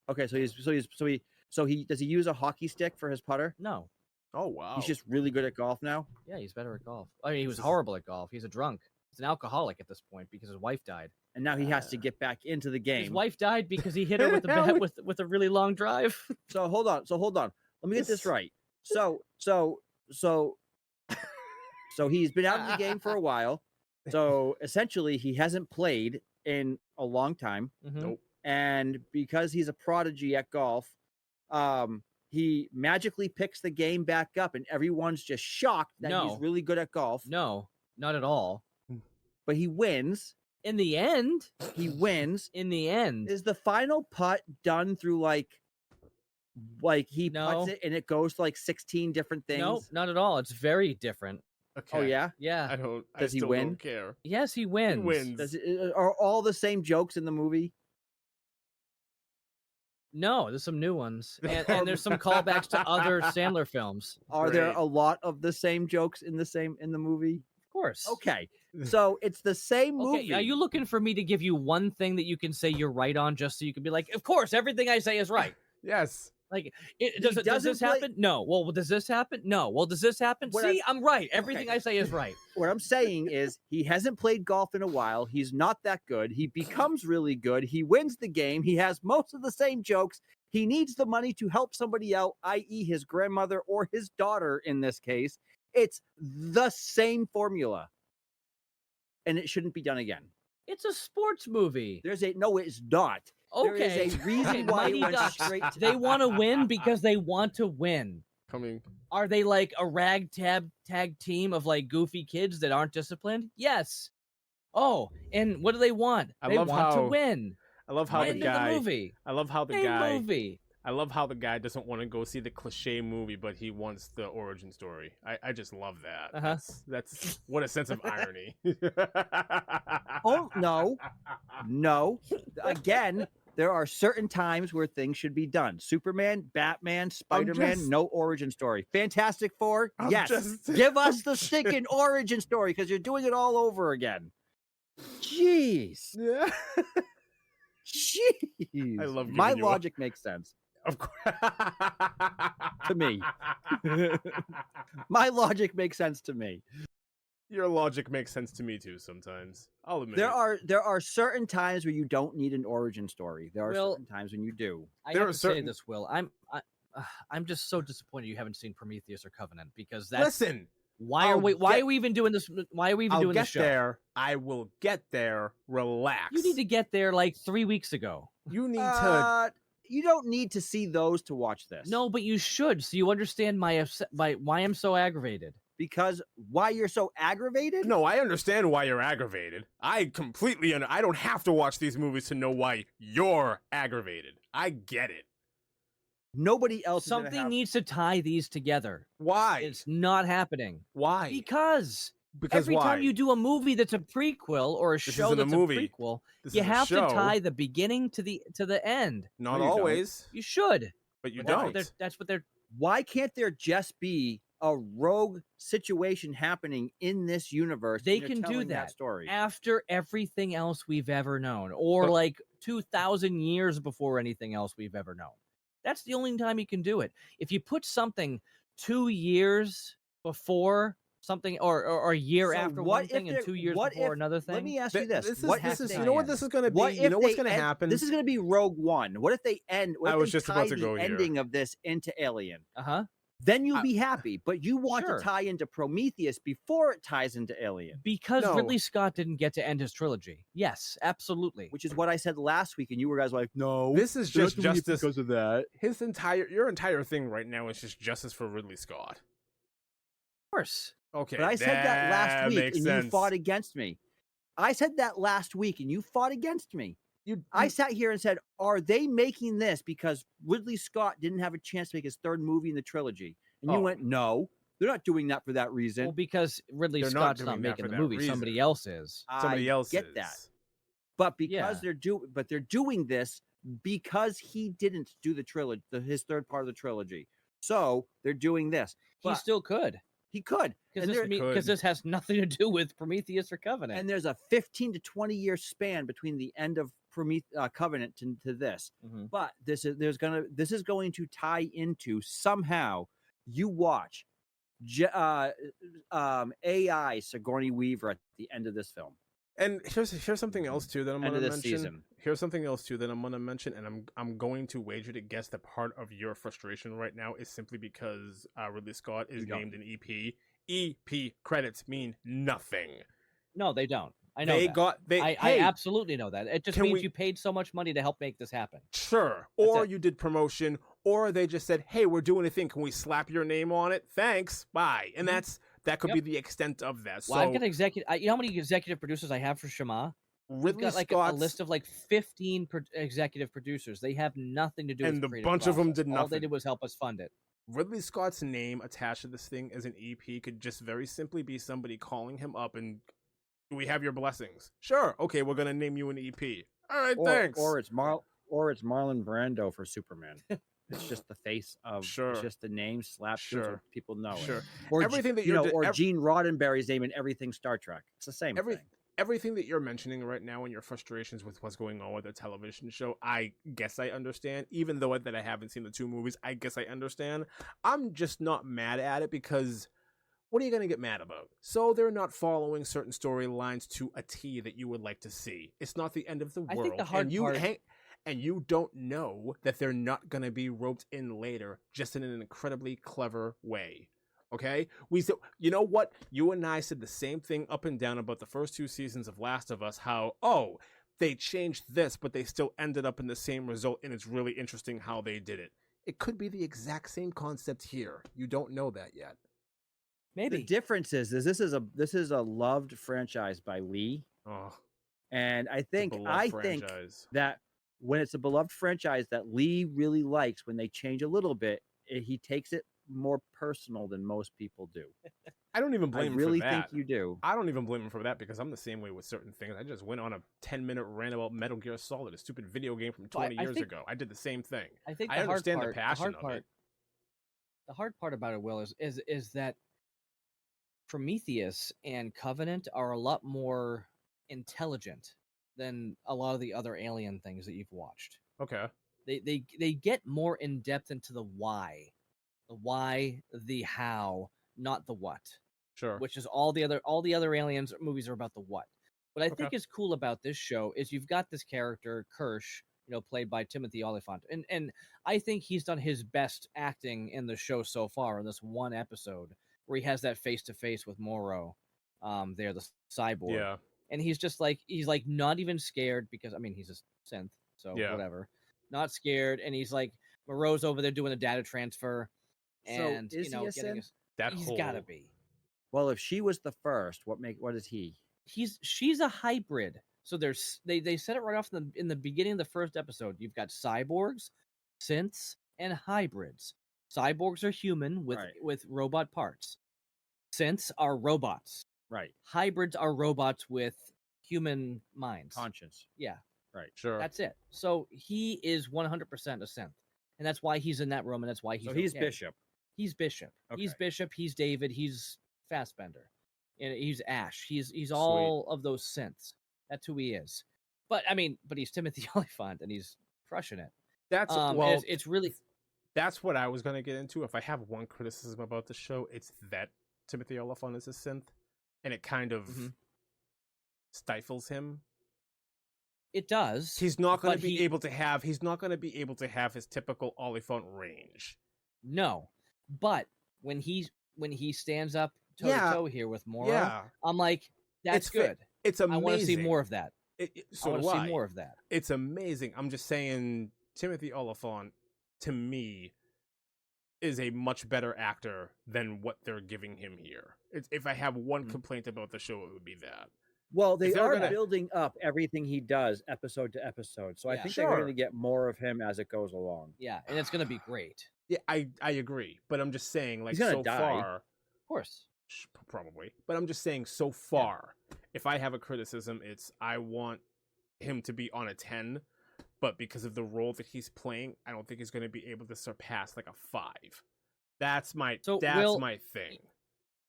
Okay, so he does he use a hockey stick for his putter? No. Oh wow. He's just really good at golf now. Yeah, he's better at golf. I mean, he was horrible at golf. He's a drunk. He's an alcoholic at this point because his wife died. And now he has to get back into the game. His wife died because he hit her with a bat with a really long drive. So hold on. Let me get this right. So he's been out of the game for a while. So essentially he hasn't played in a long time. Mm-hmm. Nope. And because he's a prodigy at golf, he magically picks the game back up and everyone's just shocked that he's really good at golf. No, not at all. But he wins. In the end, he wins. In the end, is the final putt done through like he puts it and it goes to like 16 different things? No, not at all. It's very different. Okay. Oh yeah, yeah. Does he win? Don't care. Yes, he wins. He wins. Are all the same jokes in the movie? No, there's some new ones, and there's some callbacks to other Sandler films. Are there a lot of the same jokes in the movie? Of course. Okay, so it's the same movie. Okay, are you looking for me to give you one thing that you can say you're right on, just so you can be like, of course, everything I say is right? Yes. Like, does this happen? No. Well, does this happen? No. Well, does this happen? See, I'm right. Everything I say is right. What I'm saying is he hasn't played golf in a while. He's not that good. He becomes really good. He wins the game. He has most of the same jokes. He needs the money to help somebody out, i.e. his grandmother or his daughter in this case. It's the same formula. And it shouldn't be done again. It's a sports movie. No, it's not. Okay. There is a reason why it went straight to they want to win because they want to win. Coming. Are they like a ragtag team of like goofy kids that aren't disciplined? Yes. Oh, and what do they want? They want to win. I love how the guy. The movie. I love how the Same guy. Movie. I love how the guy doesn't want to go see the cliche movie, but he wants the origin story. I just love that. Uh-huh. That's what a sense of irony. Oh no! Again, there are certain times where things should be done. Superman, Batman, Spider-Man, no origin story. Fantastic Four, yes. Give us the stinking origin story because you're doing it all over again. Jeez. Yeah. Jeez. I love my logic makes sense. Of course. To me. My logic makes sense to me. Your logic makes sense to me too sometimes. I'll admit there are certain times where you don't need an origin story. There are certain times when you do. I have to say this, Will. I'm just so disappointed you haven't seen Prometheus or Covenant because that's why are we even doing this? Why are we even doing this show? There. I will get there. Relax. You need to get there like 3 weeks ago. You need to. You don't need to see those to watch this. No, but you should, so you understand why I'm so aggravated. Because why you're so aggravated? No, I understand why you're aggravated. I completely I don't have to watch these movies to know why you're aggravated. I get it. Nobody else. Something needs to tie these together. Why? It's not happening. Why? Because every time you do a movie that's a prequel or a show that's a prequel, you have to tie the beginning to the end. Not always. You should. But you don't. That's what they're. Why can't there just be a rogue situation happening in this universe? They can do that story after everything else we've ever known, or like 2,000 years before anything else we've ever known. That's the only time you can do it. If you put something 2 years before something, or a year So after what one if thing and they're- 2 years what before if- another thing. Let me ask you this: This what is if they you know what this is going to be. What You if know what's they going to end- happen. This is going to be Rogue One. What if they end? What I if was they just tie about to the go here. ending of this into Alien? Then you'll be happy. But you want Sure. to tie into Prometheus before it ties into Alien, because No. Ridley Scott didn't get to end his trilogy. Yes, absolutely. which is what I said last week, and you guys were like, "No, This is they're just not doing it justice because of that." your entire thing right now is just justice for Ridley Scott. Of course. Okay, But I said that last week, makes and sense. you fought against me. I said that last week, and you fought against me. I sat here and said, "Are they making this because Ridley Scott didn't have a chance to make his third movie in the trilogy?" And you went, "No, they're not doing that for that reason." Well, because Ridley They're not Scott's doing not that making for the that movie, reason. somebody else is. Somebody else get that. But because they're doing this because he didn't do the trilogy, his third part of the trilogy. So they're doing this. He But still could, he could. And there- because this has nothing to do with Prometheus or Covenant. and there's a 15 to 20 year span between the end of Covenant to this. Mhm. But this is going to tie into somehow. You watch AI Sigourney Weaver at the end of this film. And here's something else too that I'm End going of to this mention. season. Here's something else too that I'm going to mention, and I'm going to wager to guess that part of your frustration right now is simply because Ridley Scott is named an EP. EP credits mean nothing. No, they don't. I know I absolutely know that. It just means you paid so much money to help make this happen. Sure. Or you did promotion, or they just said, "Hey, we're doing a thing. Can we slap your name on it? Thanks. Bye." And that could be the extent of that. Well, so I've got you know how many executive producers I have for Shema? We've got like a list of like 15 executive producers. They have nothing to do with and the a creative bunch of them process. did nothing. All they did was help us fund it. Ridley Scott's name attached to this thing as an EP could just very simply be somebody calling him up and, "Do we have your blessings?" "Sure. Okay, we're gonna name you an EP." "All right, thanks." Or it's Marlon Brando for Superman. It's just the face of it's just the name slapped so people know it. Or everything that or Gene Roddenberry's name in everything Star Trek. It's the same thing. Everything that you're mentioning right now and your frustrations with what's going on with the television show, I guess I understand. Even though that I haven't seen the two movies, I guess I understand. I'm just not mad at it because what are you going to get mad about? So they're not following certain storylines to a T that you would like to see. It's not the end of the world. I think the hard part... And you don't know that they're not going to be roped in later just in an incredibly clever way. Okay? You know what? You and I said the same thing up and down about the first two seasons of Last of Us, how, they changed this, but they still ended up in the same result, and it's really interesting how they did it. It could be the exact same concept here. You don't know that yet. Maybe. The difference is this is a loved franchise by Lee. Oh. And I think that when it's a beloved franchise that Lee really likes, when they change a little bit, he takes it more personal than most people do. I don't even blame him for that. I really think you do. I don't even blame him for that because I'm the same way with certain things. I just went on a 10-minute rant about Metal Gear Solid, a stupid video game from 20 years ago. I did the same thing. I understand the passion of it. The hard part about it, Will, is that Prometheus and Covenant are a lot more intelligent than a lot of the other Alien things that you've watched. Okay. They get more in depth into the why, the how, not the what. Sure. Which is all the other Aliens movies are about the what. What I think is cool about this show is you've got this character Kirsch, played by Timothy Olyphant, and I think he's done his best acting in the show so far in this one episode where he has that face to face with Morrow, the cyborg. Yeah. And he's not even scared because he's a synth, so whatever. Not scared, and he's like Moreau's over there doing the data transfer, and so is he a synth? He's gotta be. Well, if she was the first, what is he? She's a hybrid. So they set it right off in the beginning of the first episode. You've got cyborgs, synths, and hybrids. Cyborgs are human with robot parts. Synths are robots. Right. Hybrids are robots with human minds. Conscience. Yeah. Right. Sure. That's it. So he is 100% a synth. And that's why he's in that room, and that's why he's Bishop. He's Bishop. Okay. He's Bishop, he's David, he's Fassbender. And he's Ash. He's all of those synths. That's who he is. But he's Timothy Olyphant, and he's crushing it. That's it's really... That's what I was going to get into. If I have one criticism about the show, it's that Timothy Olyphant as a synth, and it kind of stifles him. It does. He's not going to be able to have. He's not going to be able to have his typical Olyphant range. No, but when he stands up toe to toe here with Mora, I'm like, that's good. It's amazing. I want to see more of that. So I want to see more of that. It's amazing. I'm just saying, Timothy Olyphant, to me, is a much better actor than what they're giving him here. If I have one complaint about the show, it would be that. Well, they are building up everything he does episode to episode, so I think they're going to get more of him as it goes along. Yeah, and it's going to be great. Yeah, I agree, but I'm just saying, like, He's gonna so die. far, of course, probably. But I'm just saying, so far, if I have a criticism, it's I want him to be on a 10, but because of the role that he's playing, I don't think he's going to be able to surpass like a 5. That's my my thing.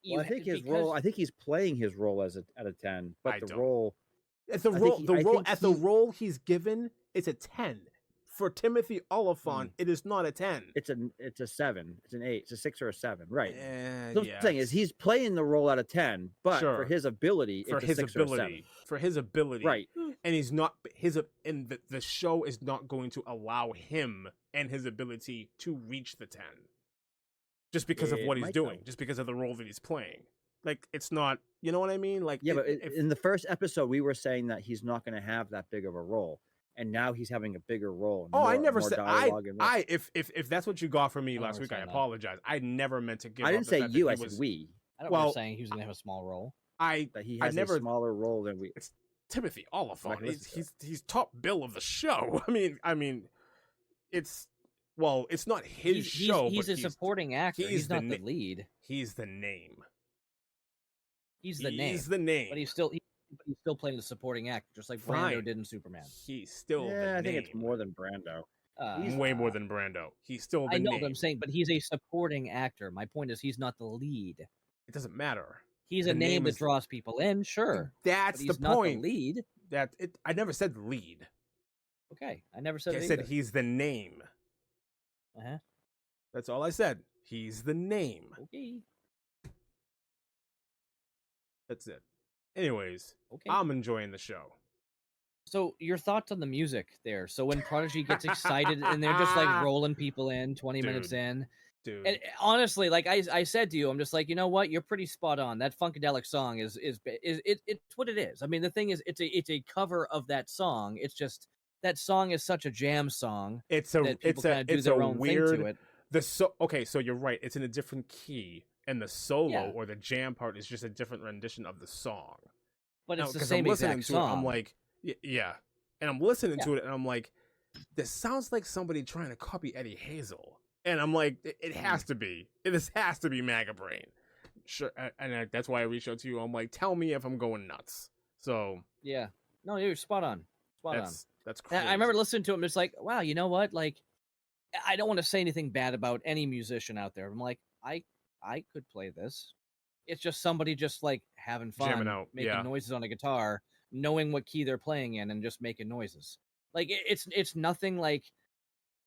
Well, I think his role. I think he's playing his role as at a 10, but the role he's given is a 10. For Timothy Olyphant, it is not a 10. It's a 7. It's an 8. It's a 6 or a 7. Right. So what I'm saying is he's playing the role at a 10, but for his ability, it's a 6 or a 7. For his ability, right? And he's not and the show is not going to allow him and his ability to reach the 10. Just because of what he's doing, just because of the role that he's playing. Like, it's not, you know what I mean? Like, but in the first episode, we were saying that he's not going to have that big of a role, and now he's having a bigger role. I never said if that's what you got from me last week, I apologize. I never meant to give. I didn't say you. I said we. I don't remember saying he was going to have a small role. That he has a smaller role than we. It's Timothy Olyphant. He's top bill of the show. I mean, it's. Well, it's not his show. He's a supporting actor. He's not the lead. He's the name. He's the name. But he's still playing the supporting actor, just like Brando did in Superman. He's still the name. I think it's more than Brando. He's way more than Brando. He's still the name. I know what I'm saying, but he's a supporting actor. My point is he's not the lead. It doesn't matter. He's a name that draws people in, sure. That's the point. Not the lead. I never said lead. Okay, I never said. I said he's the name. That's all I said. He's the name. Okay. That's it. Anyways, I'm enjoying the show. So your thoughts on the music there? So when Prodigy gets excited and they're just like rolling people in 20 minutes in. Dude. And honestly, like I said to you, I'm just like, you know what? You're pretty spot on. That Funkadelic song is it's what it is. I mean, the thing is, it's a cover of that song. It's just that song is such a jam song. It's a weird. So you're right. It's in a different key, and the solo or the jam part is just a different rendition of the song. But it's the same exact song. I'm like, yeah, and I'm listening to it, and I'm like, this sounds like somebody trying to copy Eddie Hazel, and I'm like, it has to be. This has to be MAGA Brain. Sure, and that's why I reached out to you. I'm like, tell me if I'm going nuts. So yeah, no, you're spot on. That's crazy. I remember listening to him. It's like, wow, you know what? Like, I don't want to say anything bad about any musician out there. I'm like, I could play this. It's just somebody just like having fun, jamming out, making noises on a guitar, knowing what key they're playing in, and just making noises. Like it's nothing like,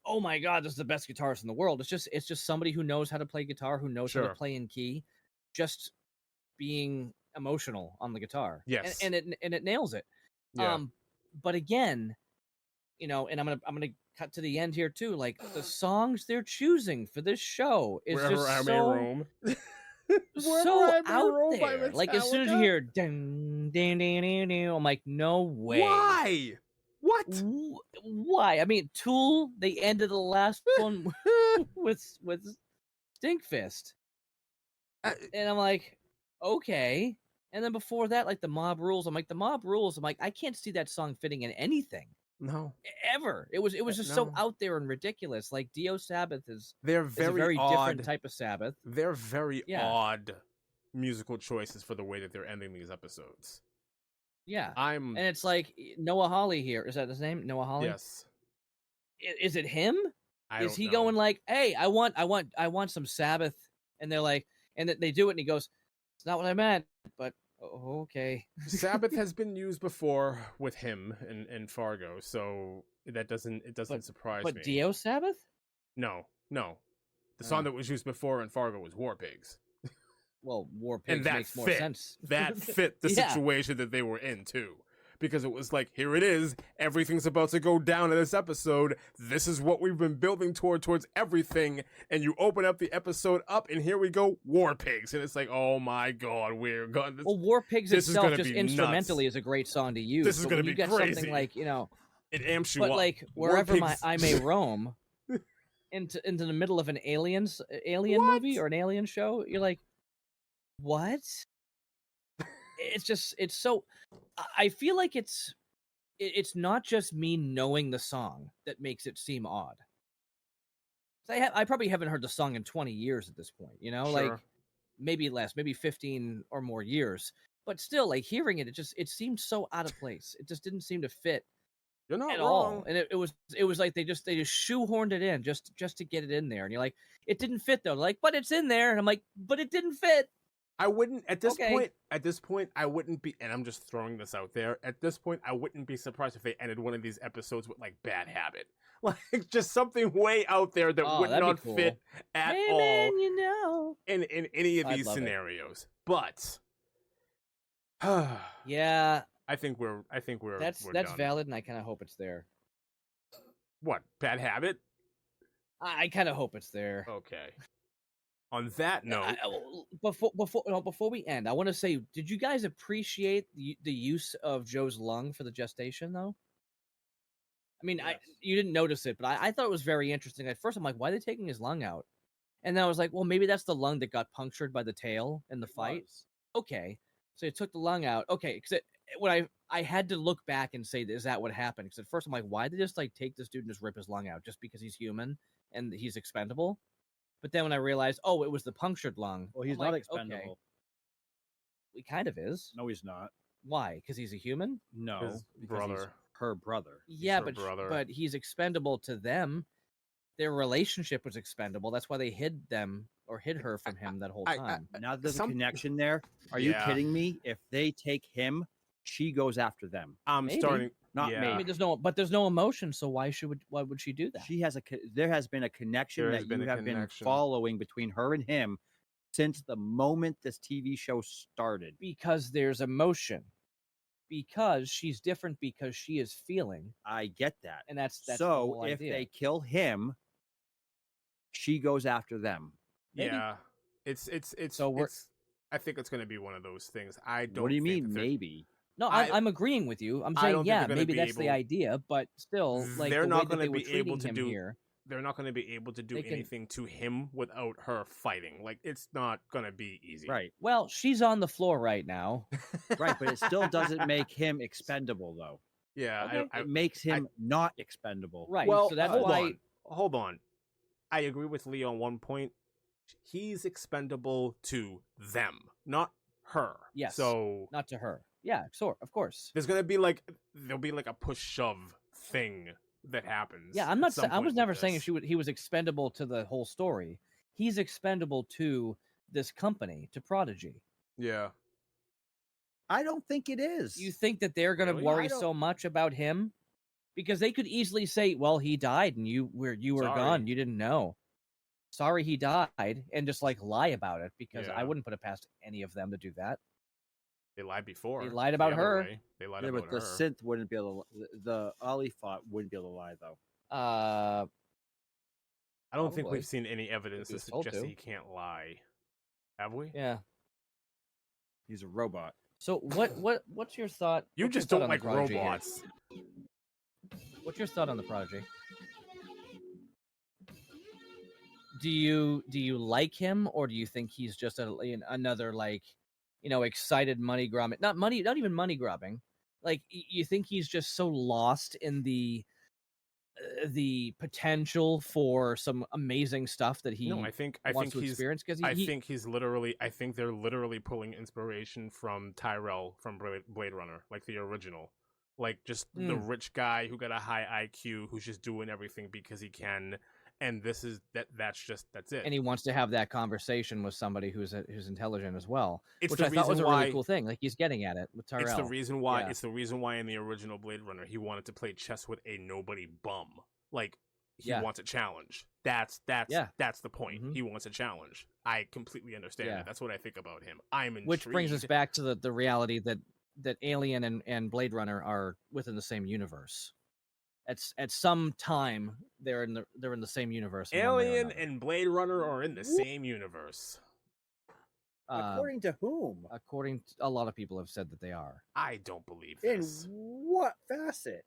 oh my god, this is the best guitarist in the world. It's just somebody who knows how to play guitar, who knows how to play in key, just being emotional on the guitar. Yes, and it nails it. Yeah. But again, you know, and I'm gonna cut to the end here too. Like the songs they're choosing for this show is just so out there. Like as soon as you hear ding ding ding ding ding, I'm like, no way. Why? What? Why? I mean, Tool. They ended the last one with Stinkfist, and I'm like, okay. And then before that, like the Mob Rules. I'm like, the Mob Rules. I'm like, I can't see that song fitting in anything. No, ever. It was just so out there and ridiculous. Like Dio Sabbath is a very different type of Sabbath. They're very odd musical choices for the way that they're ending these episodes. Yeah, and it's like Noah Hawley here. Is that his name? Noah Hawley. Yes. Is it him? Is he going like, hey, I want some Sabbath, and they're like, and they do it, and he goes, it's not what I meant, but. Oh, okay. Sabbath has been used before with him in Fargo, so it doesn't surprise me. But Dio Sabbath? No. The song that was used before in Fargo was War Pigs. Well, war And pigs that makes more fit. sense. That fit the Yeah. situation that they were in too. Because it was like, here it is, everything's about to go down in this episode. This is what we've been building towards everything. And you open up the episode up, and here we go, war pigs. And it's like, oh my god, we're going. Well, War Pigs this is itself, gonna just be instrumentally, nuts. is a great song to use. This is but gonna when you be get crazy. something like, It amps you but up. like War wherever pigs. I may roam, into the middle of an alien What? movie or an alien show, you're like, what? It's so. I feel like it's not just me knowing the song that makes it seem odd. I probably haven't heard the song in 20 years at this point, Sure. like maybe less, maybe 15 or more years. But still, like hearing it, it seemed so out of place. It just didn't seem to fit You're not at wrong. all. And it was like they just shoehorned it in just to get it in there. And you're like, it didn't fit though. Like, but it's in there. And I'm like, but it didn't fit. I wouldn't at this Okay. point. At this point, I wouldn't be, and I'm just throwing this out there. At this point, I wouldn't be surprised if they ended one of these episodes with like Bad Habit, like just something way out there that would that'd be not cool. fit at Hey, all man, in any of I'd these love it. scenarios. But Yeah, I think we're that's done. valid, and I kind of hope it's there. What, Bad Habit? I kind of hope it's there. Okay. On that note, Before we end, I want to say, did you guys appreciate the use of Joe's lung for the gestation, though? I mean, Yes. you didn't notice it, but I thought it was very interesting. At first, I'm like, why are they taking his lung out? And then I was like, well, maybe that's the lung that got punctured by the tail in the fight. Okay, so they took the lung out. Okay, because when I had to look back and say, is that what happened? Because at first I'm like, why did they just like take this dude and just rip his lung out just because he's human and he's expendable? But then when I realized, oh, it was the punctured lung. Well, he's I'm not like, expendable. Okay. He kind of is. No, he's not. Why? Because he's a human? No, his because brother. he's her brother. Yeah, her but brother. he's expendable to them. Their relationship was expendable. That's why they hid her from him that whole time. Now that there's a Some- connection there. Are Yeah. you kidding me? If they take him, she goes after them. I'm Maybe. starting. Not yeah. maybe. I mean, there's no emotion, so why would she do that? She has there has been a connection There has that been you a have been connection. following between her and him since the moment this TV show started. Because there's emotion. Because she's different, because she is feeling, I get that. and that's the So whole if idea. they kill him, she goes after them. Maybe. Yeah. It's So we're- it's I think it's going to be one of those things. I don't. What do you think mean, that maybe? No, I- I'm agreeing with you. I'm I saying, don't think yeah, they're gonna maybe be that's the able- idea, but still, like They're the not way that gonna they were be able treating to him do- here. They're not going to be able to do They can- anything to him without her fighting. Like, it's not going to be easy. Right. Well, she's on the floor right now. Right, but it still doesn't make him expendable though. Yeah. Okay. It makes him not expendable. Right. Well, so that's hold why. on. Hold on. I agree with Lee on one point. He's expendable to them, not her. Yes. So Not to her. Yeah, sure, of course. there'll be like a push shove thing that happens. Yeah, I'm at not. some I was point never with saying this. he was expendable to the whole story. He's expendable to this company, to Prodigy. Yeah. I don't think it is. You think that they're going to Really? worry I don't- so much about him? Because they could easily say, "Well, he died, and you were Sorry. gone. You didn't know. Sorry, he died," and just like lie about it. Because I Yeah. wouldn't put it past any of them to do that. They lied before. They lied the about other her. way. They lied Yeah, about but the her. synth wouldn't be able to. The Ollie thought wouldn't be able to lie though. Uh, I don't think Probably. we've seen any evidence he to was told suggest to. he can't lie. Have we? yeah. He's a robot. So what's your thought? You what's your just thought don't on the like Prodigy here? robots. What's your thought on the Prodigy? Do you like him, or do you think he's just another like, excited money grubbing? Not even money grubbing. Like you think he's just so lost in the potential for some amazing stuff that he No, I think wants to he's experience? Because I think they're literally pulling inspiration from Tyrell from Blade Runner, like the original. Like just the rich guy who got a high IQ who's just doing everything because he can, and that's it. and he wants to have that conversation with somebody who's intelligent as well, It's which the I thought was reason a really why- cool thing. Like he's getting at it with Tyrell. It's the reason why Yeah. it's the reason why in the original Blade Runner he wanted to play chess with a nobody bum. Like he Yeah. wants a challenge. That's Yeah. the point. Mhm. He wants a challenge. I completely understand Yeah. it. That's what I think about him. I'm intrigued. Which brings us back to the reality that Alien and Blade Runner are within the same universe. At some time they're in the same universe. In one way or Alien another. and Blade Runner are in the same universe. According to whom? According to a lot of people have said that they are. I don't believe In this. what facet?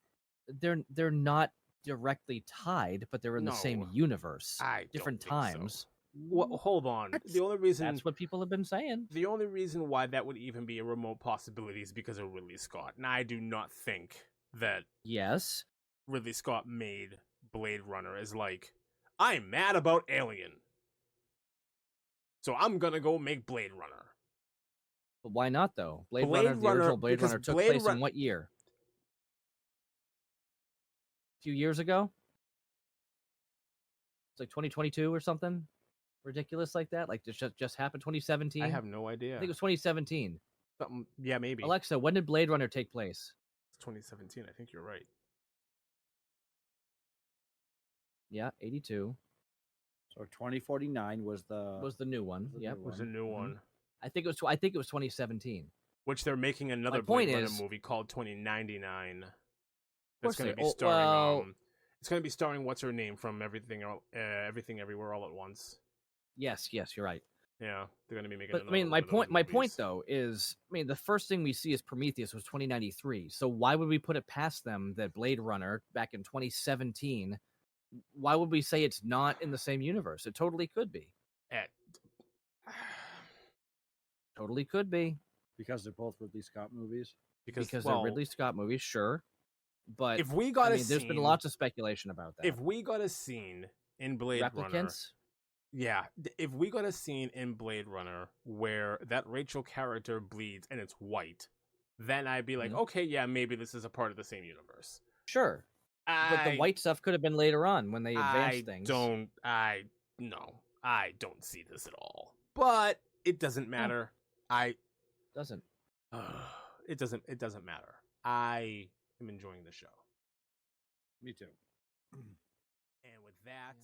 They're not directly tied, but they're in the same No, universe. I Different don't think so. times. Well, hold on. The only reason That's what people have been saying. the only reason why that would even be a remote possibility is because of Ridley Scott. And I do not think that Yes. Ridley Scott made Blade Runner as like, I'm mad about Alien, so I'm gonna go make Blade Runner. But why not though? Blade Blade Runner, the Runner- original Blade because Runner took Blade place Run- in what year? A few years ago? It's like 2022 or something ridiculous like that. Like this just happened 2017. I have no idea. I think it was 2017. Something, yeah, maybe. Alexa, when did Blade Runner take place? It's 2017. I think you're right. Yeah, 82 So 2049 was was the new one. the Yep. new It was a new one, I think it was 2017. which they're making another My Blade point Runner is- movie called 2099. course That's going to they- be oh, starring. well- It's going to be starring what's her name from Everything Everywhere All at Once. Yes, you're right. Yeah, they're going to be making. But I another mean, one of those my point movies. though is, I mean, the first thing we see is Prometheus was 2093. So why would we put it past them that Blade Runner back in 2017? Why would we say it's not in the same universe? It totally could be. At- Totally could be because they're both Ridley Scott movies. because well, they're Ridley Scott movies, sure. But if we got I a mean, there's been scene- lots of speculation about that. If we got a scene in Blade Runner, Replicants, yeah, if we got a scene in Blade Runner where that Rachel character bleeds and it's white, then I'd be like, Mhm. okay, yeah, maybe this is a part of the same universe. sure. But the white stuff could have been later on when they advanced things. I don't see this at all. But it doesn't matter. Doesn't. It doesn't matter. I am enjoying the show. Me too. And with that,